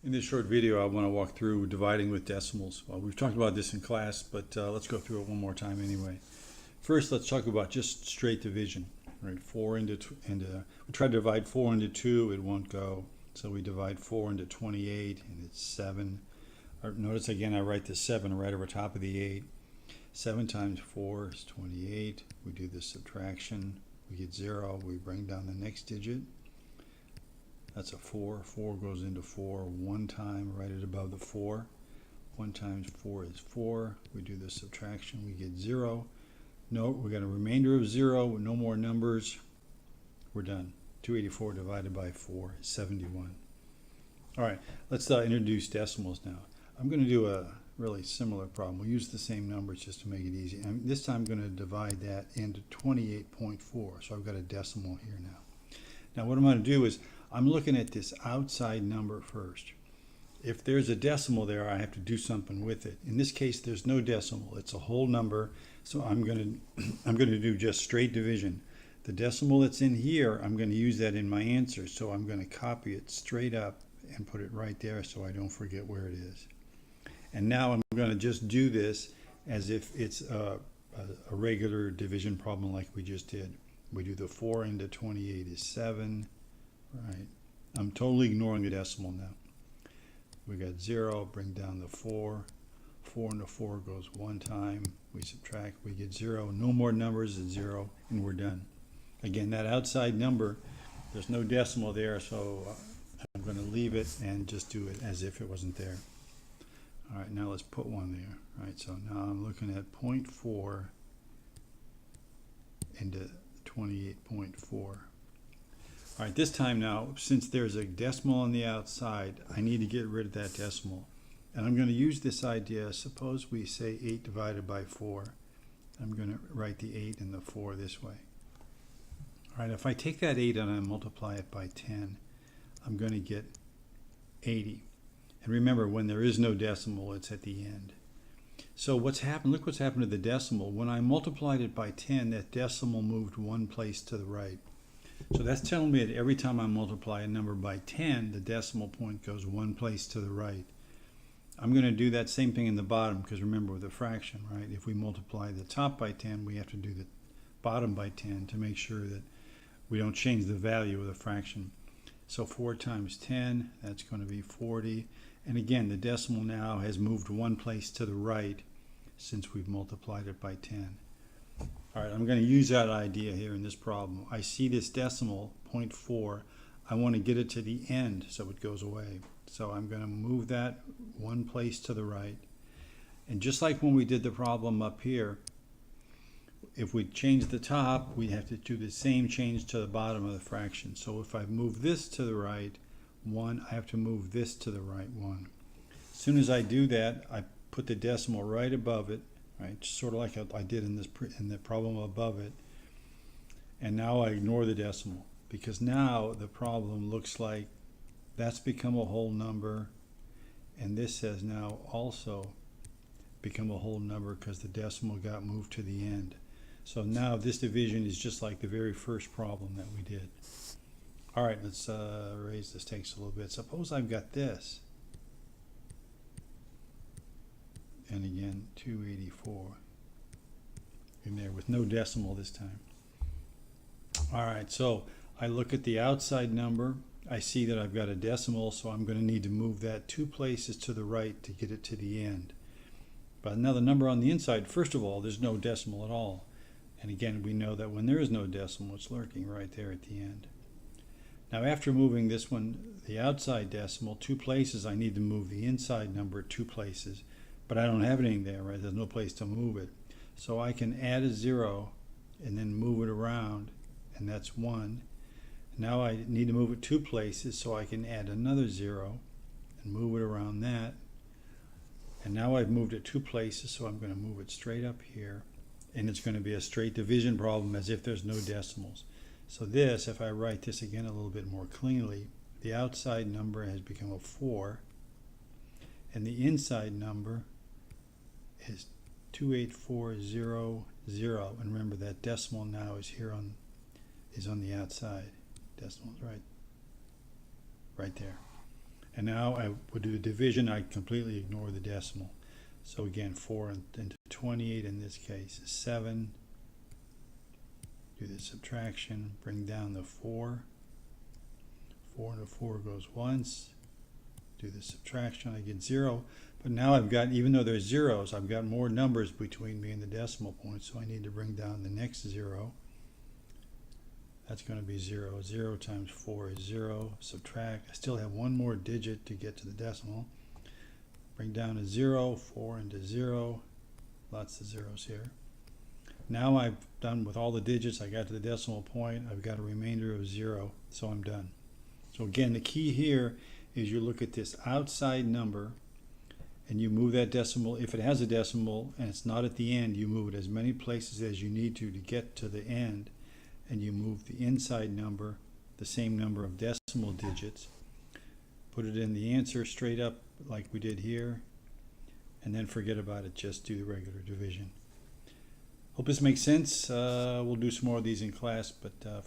In this short video, I want to walk through dividing with decimals. Well, we've talked about this in class, but let's go through it one more time anyway. First, let's talk about just straight division. Right, we try to divide 4 into 2, it won't go. So we divide 4 into 28, and it's 7. Notice again, I write the 7 right over top of the 8. 7 times 4 is 28. We do the subtraction. We get 0. We bring down the next digit. That's a 4. 4 goes into 4 one time, right at above the 4. 1 times 4 is 4. We do the subtraction. We get 0. Note we got a remainder of 0. No more numbers. We're done. 284 divided by 4 is 71. All right, let's introduce decimals now. I'm going to do a really similar problem. We'll use the same numbers just to make it easy. And this time I'm going to divide that into 28.4. So I've got a decimal here now. Now what I'm going to do is I'm looking at this outside number first. If there's a decimal there, I have to do something with it. In this case, there's no decimal. It's a whole number. So I'm going to do just straight division. The decimal that's in here, I'm going to use that in my answer. So I'm going to copy it straight up and put it right there so I don't forget where it is. And now I'm going to just do this as if it's a regular division problem like we just did. We do the 4 into 28 is 7. Right. I'm totally ignoring the decimal now. We got 0, bring down the 4. 4 into 4 goes one time. We subtract, we get 0. No more numbers at 0, and we're done. Again, that outside number, there's no decimal there, so I'm going to leave it and just do it as if it wasn't there. All right, now let's put one there. All right, so now I'm looking at 0.4 into 28.4. All right, this time now, since there's a decimal on the outside, I need to get rid of that decimal. And I'm going to use this idea. Suppose we say 8 divided by 4. I'm going to write the 8 and the 4 this way. All right, if I take that 8 and I multiply it by 10, I'm going to get 80. And remember, when there is no decimal, it's at the end. So what's happened, look what's happened to the decimal. When I multiplied it by 10, that decimal moved one place to the right. So that's telling me that every time I multiply a number by 10, the decimal point goes one place to the right. I'm going to do that same thing in the bottom because remember with a fraction, right? If we multiply the top by 10, we have to do the bottom by 10 to make sure that we don't change the value of the fraction. So 4 times 10, that's going to be 40. And again, the decimal now has moved one place to the right since we've multiplied it by 10. All right, I'm going to use that idea here in this problem. I see this decimal, 0.4. I want to get it to the end so it goes away. So I'm going to move that one place to the right. And just like when we did the problem up here, if we change the top, we have to do the same change to the bottom of the fraction. So if I move this to the right 1, I have to move this to the right 1. As soon as I do that, I put the decimal right above it. Right, sort of like I did in the problem above it. And now I ignore the decimal because now the problem looks like that's become a whole number and this has now also become a whole number because the decimal got moved to the end. So now this division is just like the very first problem that we did. All right, let's raise this text a little bit. Suppose I've got this. And again, 284 in there with no decimal this time. All right, so I look at the outside number. I see that I've got a decimal, so I'm going to need to move that 2 places to the right to get it to the end. But now the number on the inside, first of all, there's no decimal at all. And again, we know that when there is no decimal, it's lurking right there at the end. Now after moving this one, the outside decimal, 2 places, I need to move the inside number 2 places. But I don't have anything there, right? There's no place to move it. So I can add a 0 and then move it around, and that's 1. Now I need to move it 2 places, so I can add another 0 and move it around that. And now I've moved it 2 places, so I'm going to move it straight up here. And it's going to be a straight division problem as if there's no decimals. So this, if I write this again a little bit more cleanly, the outside number has become a 4, and the inside number is 28400, and remember that decimal now is here on the outside. Decimal's right there. And now I would do the division, I completely ignore the decimal. So again, 4 into 28 in this case is 7. Do the subtraction, bring down the 4. 4 into 4 goes once. Do the subtraction, I get 0. But now I've got, even though there's zeros, I've got more numbers between me and the decimal point, so I need to bring down the next 0. That's going to be 0. 0 times 4 is 0. Subtract. I still have one more digit to get to the decimal. Bring down a 0. 4 into 0. Lots of zeros here. Now I've done with all the digits. I got to the decimal point. I've got a remainder of 0, so I'm done. So again, the key here is you look at this outside number and you move that decimal. If it has a decimal and it's not at the end, you move it as many places as you need to get to the end, and you move the inside number, the same number of decimal digits, put it in the answer straight up like we did here, and then forget about it. Just do the regular division. Hope this makes sense. We'll do some more of these in class, but